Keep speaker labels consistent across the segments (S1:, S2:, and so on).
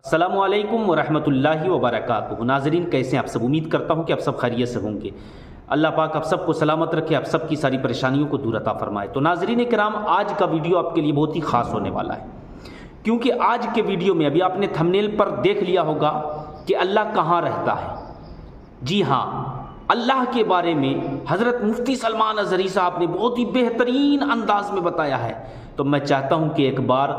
S1: السلام علیکم ورحمۃ اللہ وبرکاتہ۔ ناظرین کیسے ہیں آپ سب؟ امید کرتا ہوں کہ آپ سب خیریت سے ہوں گے۔ اللہ پاک آپ سب کو سلامت رکھے، آپ سب کی ساری پریشانیوں کو دور عطا فرمائے۔ تو ناظرین کرام، آج کا ویڈیو آپ کے لیے بہت ہی خاص ہونے والا ہے، کیونکہ آج کے ویڈیو میں ابھی آپ نے تھمبنیل پر دیکھ لیا ہوگا کہ اللہ کہاں رہتا ہے۔ جی ہاں، اللہ کے بارے میں حضرت مفتی سلمان اظہری صاحب نے بہت ہی بہترین انداز میں بتایا ہے۔ تو میں چاہتا ہوں کہ ایک بار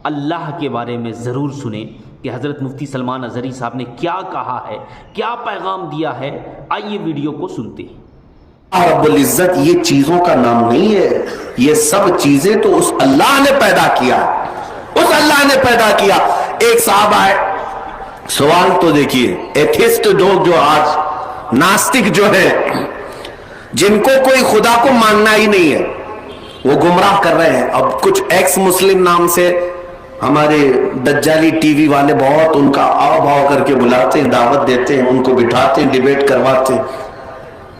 S1: اللہ کے بارے میں ضرور سنیں کہ حضرت مفتی سلمان اظہری صاحب نے کیا کہا ہے، کیا پیغام دیا ہے۔ آئیے ویڈیو کو سنتے ہیں۔
S2: رب العزت یہ چیزوں کا نام نہیں ہے، یہ سب چیزیں تو اس اللہ نے پیدا کیا، اس اللہ نے پیدا کیا۔ ایک صاحب آئے، سوال تو دیکھیے، ایتھسٹ لوگ جو آج ناستک جو ہے، جن کو کوئی خدا کو ماننا ہی نہیں ہے، وہ گمراہ کر رہے ہیں۔ اب کچھ ایکس مسلم نام سے ہمارے دجالی ٹی وی والے بہت ان کا آؤ بھاؤ کر کے بلاتے ہیں، دعوت دیتے ہیں، ان کو بٹھاتے ہیں، ڈیبیٹ کرواتے ہیں۔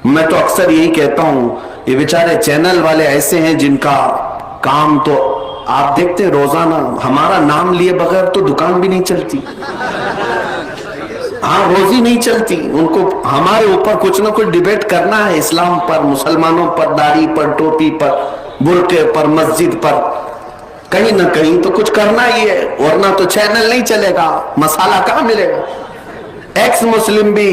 S2: میں تو اکثر یہی کہتا ہوں، یہ بیچارے چینل والے ایسے ہیں جن کا کام تو آپ دیکھتے ہیں روزانہ ہمارا نام لیے بغیر تو دکان بھی نہیں چلتی، ہاں روزی نہیں چلتی۔ ان کو ہمارے اوپر کچھ نہ کچھ ڈیبیٹ کرنا ہے، اسلام پر، مسلمانوں پر، داڑھی پر، ٹوپی پر، برقعے پر، مسجد پر، کہیں نہ کہیں تو کچھ کرنا ہی ہے، ورنہ تو چینل نہیں چلے گا، مسالہ کہاں ملے گا۔ ایکس مسلم بھی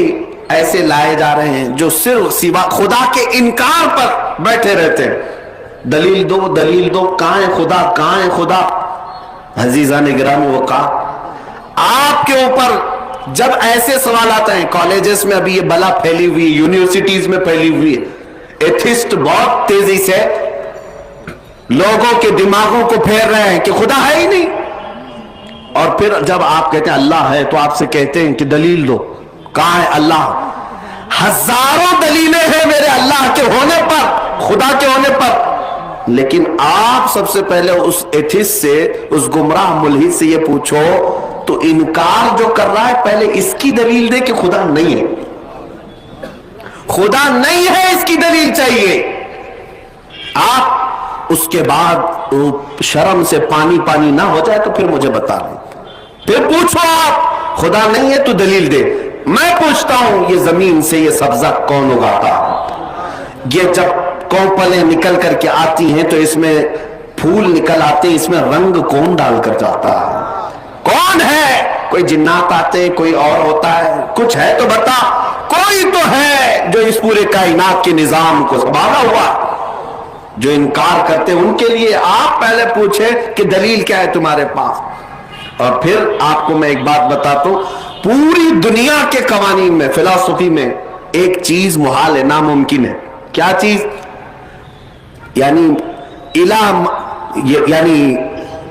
S2: ایسے لائے جا رہے ہیں جو صرف سوا خدا کے انکار پر بیٹھے رہتے ہیں۔ دلیل دو، دلیل دو، کہاں ہے خدا، کہاں ہے خدا؟ عزیزان گرامی، وہ کہا آپ کے اوپر جب ایسے سوال آتے ہیں، کالجز میں ابھی یہ بلا پھیلی ہوئی، یونیورسٹیز میں پھیلی ہوئی ہے، ایتھسٹ بہت تیزی سے لوگوں کے دماغوں کو پھیر رہے ہیں کہ خدا ہے ہی نہیں، اور پھر جب آپ کہتے ہیں اللہ ہے تو آپ سے کہتے ہیں کہ دلیل دو، کہاں ہے اللہ؟ ہزاروں دلیلیں ہیں میرے اللہ کے ہونے پر، خدا کے ہونے پر، لیکن آپ سب سے پہلے اس ایتھسٹ سے، اس گمراہ ملحد سے یہ پوچھو تو انکار جو کر رہا ہے پہلے اس کی دلیل دے کہ خدا نہیں ہے، خدا نہیں ہے اس کی دلیل چاہیے۔ آپ اس کے بعد شرم سے پانی پانی نہ ہو جائے تو پھر مجھے بتا دیں، پھر پوچھو آپ خدا نہیں ہے تو دلیل دے۔ میں پوچھتا ہوں یہ زمین سے یہ سبزہ کون اگاتا ہے؟ یہ جب کوپلیں نکل کر کے آتی ہیں تو اس میں پھول نکل آتے ہیں، اس میں رنگ کون ڈال کر جاتا ہے؟ کون ہے؟ کوئی جنات آتے، کوئی اور ہوتا ہے؟ کچھ ہے تو بتا، کوئی تو ہے جو اس پورے کائنات کے نظام کو سنبھالا ہوا۔ جو انکار کرتے ان کے لیے آپ پہلے پوچھیں کہ دلیل کیا ہے تمہارے پاس۔ اور پھر آپ کو میں ایک بات بتاتا ہوں، پوری دنیا کے قوانین میں، فلسفی میں ایک چیز محال ہے، ناممکن ہے۔ کیا چیز؟ یعنی یعنی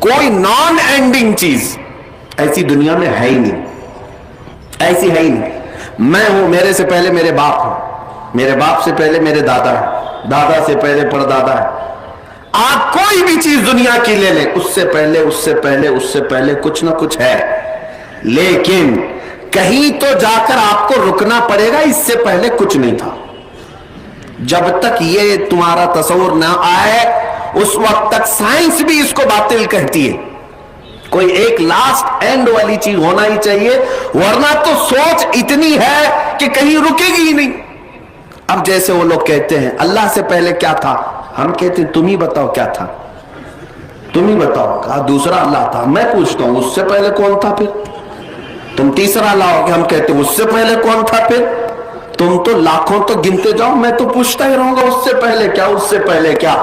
S2: کوئی نان اینڈنگ چیز ایسی دنیا میں ہے ہی نہیں، ایسی ہے ہی نہیں۔ میں ہوں، میرے سے پہلے میرے باپ ہوں، میرے باپ سے پہلے میرے دادا ہے، دادا سے پہلے پردادا ہے۔ آپ کوئی بھی چیز دنیا کی لے لیں، اس سے پہلے اس سے پہلے اس سے پہلے کچھ نہ کچھ ہے، لیکن کہیں تو جا کر آپ کو رکنا پڑے گا، اس سے پہلے کچھ نہیں تھا۔ جب تک یہ تمہارا تصور نہ آئے اس وقت تک سائنس بھی اس کو باطل کہتی ہے۔ کوئی ایک لاسٹ اینڈ والی چیز ہونا ہی چاہیے، ورنہ تو سوچ اتنی ہے کہ کہیں رکے گی ہی نہیں۔ اب جیسے وہ لوگ کہتے ہیں اللہ سے پہلے کیا تھا، ہم کہتے ہیں تم ہی بتاؤ کیا تھا، تم ہی بتاؤ۔ کہا دوسرا اللہ تھا، میں پوچھتا ہوں اس سے پہلے کون تھا؟ پھر تم تیسرا لاؤ گے، ہم کہتے ہیں اس سے پہلے کون تھا؟ پھر تم تو لاکھوں تو گنتے جاؤ، میں تو پوچھتا ہی رہوں گا اس سے پہلے کیا، اس سے پہلے کیا۔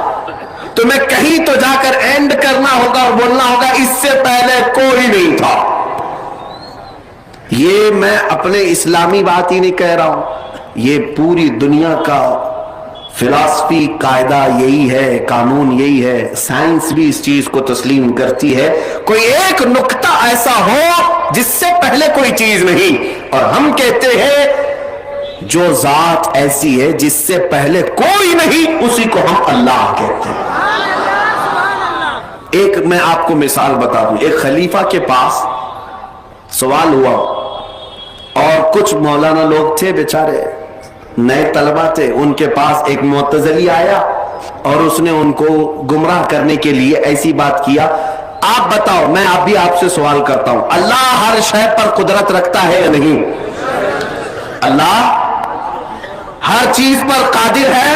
S2: تمہیں کہیں تو جا کر اینڈ کرنا ہوگا اور بولنا ہوگا اس سے پہلے کوئی نہیں تھا۔ یہ میں اپنے اسلامی بات ہی نہیں کہہ رہا ہوں، یہ پوری دنیا کا فلسفی قاعدہ یہی ہے، قانون یہی ہے، سائنس بھی اس چیز کو تسلیم کرتی ہے۔ کوئی ایک نقطہ ایسا ہو جس سے پہلے کوئی چیز نہیں، اور ہم کہتے ہیں جو ذات ایسی ہے جس سے پہلے کوئی نہیں، اسی کو ہم اللہ کہتے ہیں۔ ایک میں آپ کو مثال بتا دوں، ایک خلیفہ کے پاس سوال ہوا، اور کچھ مولانا لوگ تھے بیچارے، نئے طلبہ تھے، ان کے پاس ایک معتزلی آیا اور اس نے ان کو گمراہ کرنے کے لیے ایسی بات کیا آپ بتاؤ, میں اب بھی آپ سے سوال کرتا ہوں, اللہ ہر شے پر قدرت رکھتا ہے یا نہیں؟ اللہ ہر چیز پر قادر ہے,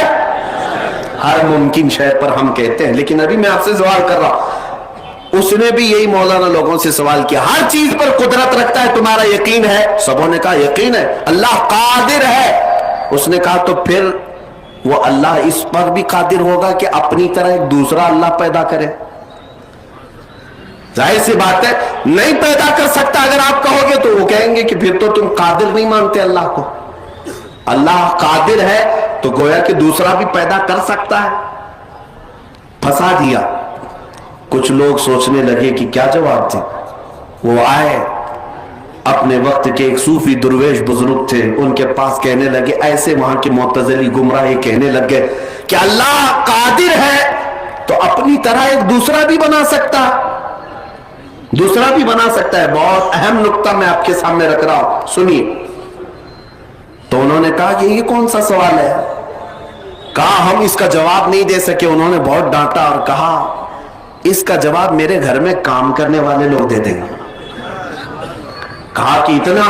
S2: ہر ممکن شے پر ہم کہتے ہیں, لیکن ابھی میں آپ سے سوال کر رہا ہوں, اس نے بھی یہی مولانا لوگوں سے سوال کیا, ہر چیز پر قدرت رکھتا ہے, تمہارا یقین ہے؟ سبوں نے کہا یقین ہے, اللہ قادر ہے. اس نے کہا تو پھر وہ اللہ اس پر بھی قادر ہوگا کہ اپنی طرح ایک دوسرا اللہ پیدا کرے؟ ظاہر سی بات ہے نہیں پیدا کر سکتا. اگر آپ کہو گے تو وہ کہیں گے کہ پھر تو تم قادر نہیں مانتے اللہ کو. اللہ قادر ہے تو گویا کہ دوسرا بھی پیدا کر سکتا ہے. پھنسا دیا. کچھ لوگ سوچنے لگے کہ کیا جواب تھے. وہ آئے, اپنے وقت کے ایک صوفی درویش بزرگ تھے, ان کے پاس کہنے لگے, ایسے وہاں کے معتزلی گمراہی کہنے لگے کہ اللہ قادر ہے تو اپنی طرح ایک دوسرا بھی بنا سکتا ہے, دوسرا بھی بنا سکتا ہے. بہت اہم نقطہ میں آپ کے سامنے رکھ رہا ہوں, سنیے. تو انہوں نے کہا کہ یہ کون سا سوال ہے؟ کہا ہم اس کا جواب نہیں دے سکے. انہوں نے بہت ڈانٹا اور کہا اس کا جواب میرے گھر میں کام کرنے والے لوگ دے دیں گے. کہا کہ اتنا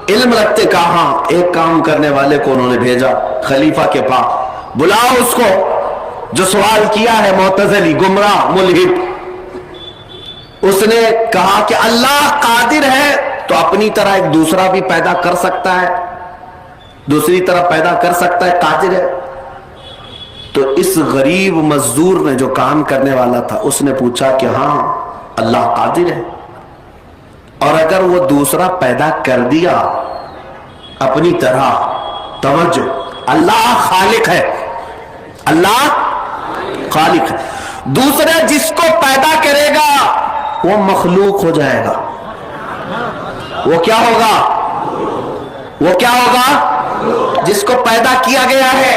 S2: علم رکھتے؟ کہا ہاں. ایک کام کرنے والے کو انہوں نے بھیجا خلیفہ کے پاس, بلاؤ اس کو جو سوال کیا ہے, معتزلی گمراہ ملحد. اس نے کہا کہ اللہ قادر ہے تو اپنی طرح ایک دوسرا بھی پیدا کر سکتا ہے, دوسری طرح پیدا کر سکتا ہے, قادر ہے. تو اس غریب مزدور نے جو کام کرنے والا تھا اس نے پوچھا کہ ہاں اللہ قادر ہے, اور اگر وہ دوسرا پیدا کر دیا اپنی طرح, توجہ, اللہ خالق ہے, اللہ خالق ہے, دوسرا جس کو پیدا کرے گا وہ مخلوق ہو جائے گا. وہ کیا ہوگا؟ وہ کیا ہوگا؟ جس کو پیدا کیا گیا ہے.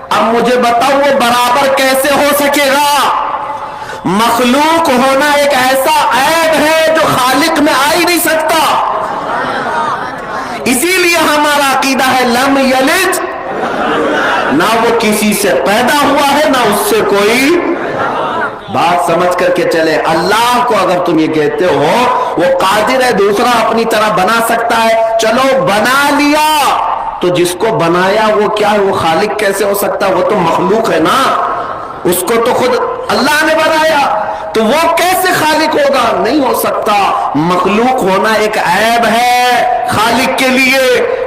S2: اب مجھے بتاؤ وہ برابر کیسے ہو سکے گا؟ مخلوق ہونا ایک ایسا عیب ہے جو خالق میں آ ہی نہیں سکتا. اسی لیے ہمارا عقیدہ ہے لم یلد, نہ وہ کسی سے پیدا ہوا ہے نہ اس سے کوئی. بات سمجھ کر کے چلے. اللہ کو اگر تم یہ کہتے ہو وہ قادر ہے دوسرا اپنی طرح بنا سکتا ہے, چلو بنا لیا, تو جس کو بنایا وہ کیا ہے؟ وہ خالق کیسے ہو سکتا ہے؟ وہ تو مخلوق ہے نا, اس کو تو خود اللہ نے بنایا, تو وہ کیسے خالق ہوگا؟ نہیں ہو سکتا. مخلوق ہونا ایک عیب ہے خالق کے لیے,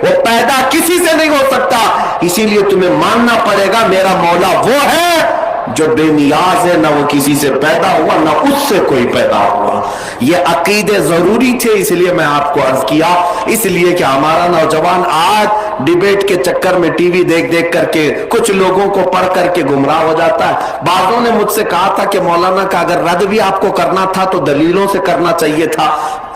S2: وہ پیدا کسی سے نہیں ہو سکتا. اسی لیے تمہیں ماننا پڑے گا میرا مولا وہ ہے جو بے نیاز ہے, نہ وہ کسی سے پیدا ہوا نہ اس سے کوئی پیدا ہوا. یہ عقیدے ضروری تھے, اس لیے میں آپ کو عرض کیا. اس لیے کہ ہمارا نوجوان آج ڈیبیٹ کے چکر میں ٹی وی دیکھ دیکھ کر کے کچھ لوگوں کو پڑھ کر کے گمراہ ہو جاتا ہے. بعضوں نے مجھ سے کہا تھا کہ مولانا کا اگر رد بھی آپ کو کرنا تھا تو دلیلوں سے کرنا چاہیے تھا.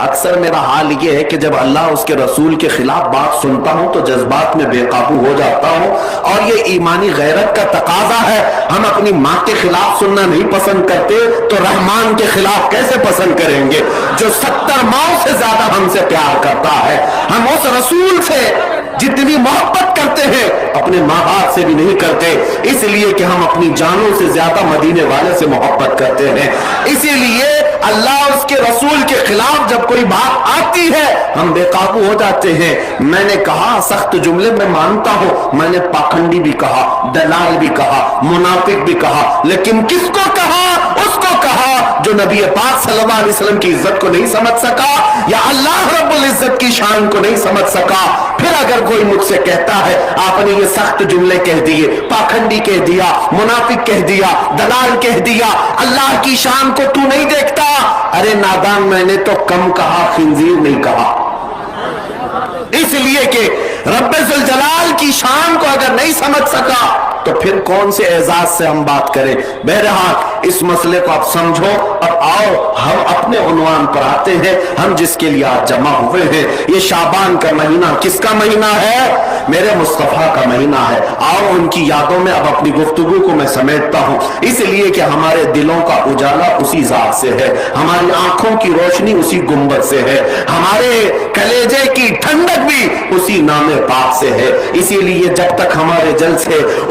S2: اکثر میرا حال یہ ہے کہ جب اللہ اس کے رسول کے خلاف بات سنتا ہوں تو جذبات میں بے قابو ہو جاتا ہوں, اور یہ ایمانی غیرت کا تقاضا ہے. ہم اپنی ماں کے خلاف سننا نہیں پسند کرتے تو رحمان کے خلاف کیسے پسند کریں گے جو 70 ماؤں سے زیادہ ہم سے پیار کرتا ہے. ہم اس رسول سے جتنی محبت کرتے ہیں اپنے ماں باپ سے بھی نہیں کرتے, اس لیے کہ ہم اپنی جانوں سے زیادہ مدینے والے سے محبت کرتے ہیں. اسی لیے اللہ اس کے رسول کے خلاف جب کوئی بات آتی ہے ہم بے قابو ہو جاتے ہیں. میں نے کہا سخت جملے میں مانتا ہوں, میں نے پاکھنڈی بھی کہا, دلال بھی کہا, منافق بھی کہا, لیکن کس کو کہا؟ اس کو کہا جو نبی پاک صلی اللہ علیہ وسلم کی عزت کو نہیں سمجھ سکا یا اللہ رب العزت کی شان کو نہیں سمجھ سکا. پھر اگر کوئی مجھ سے کہتا ہے آپ نے یہ سخت جملے کہہ دیے, پاکھنڈی کہہ دیا, منافق کہہ دیا, دلال کہہ دیا, اللہ کی شان کو تو نہیں دیکھتا, ارے نادان میں نے تو کم کہا, خنزیر نہیں کہا. اس لیے کہ رب ذوالجلال کی شان کو اگر نہیں سمجھ سکا تو پھر کون سے اعزاز سے ہم بات کریں. بہرحال اس مسئلے کو آپ سمجھو. اب آؤ ہم اپنے عنوان پر آتے ہیں, ہم جس کے لیے آج جمع ہوئے ہیں. یہ شعبان کا مہینہ کس کا مہینہ ہے؟ میرے مصطفیٰ کا مہینہ ہے. آؤ ان کی یادوں میں اب اپنی گفتگو کو میں سمیٹتا ہوں, اس لیے کہ ہمارے دلوں کا اجالا اسی ذات سے ہے, ہماری آنکھوں کی روشنی اسی گنبد سے ہے, ہمارے کلیجے کی ٹھنڈک بھی اسی نام پاک سے ہے. اسی لیے جب تک ہمارے جل سے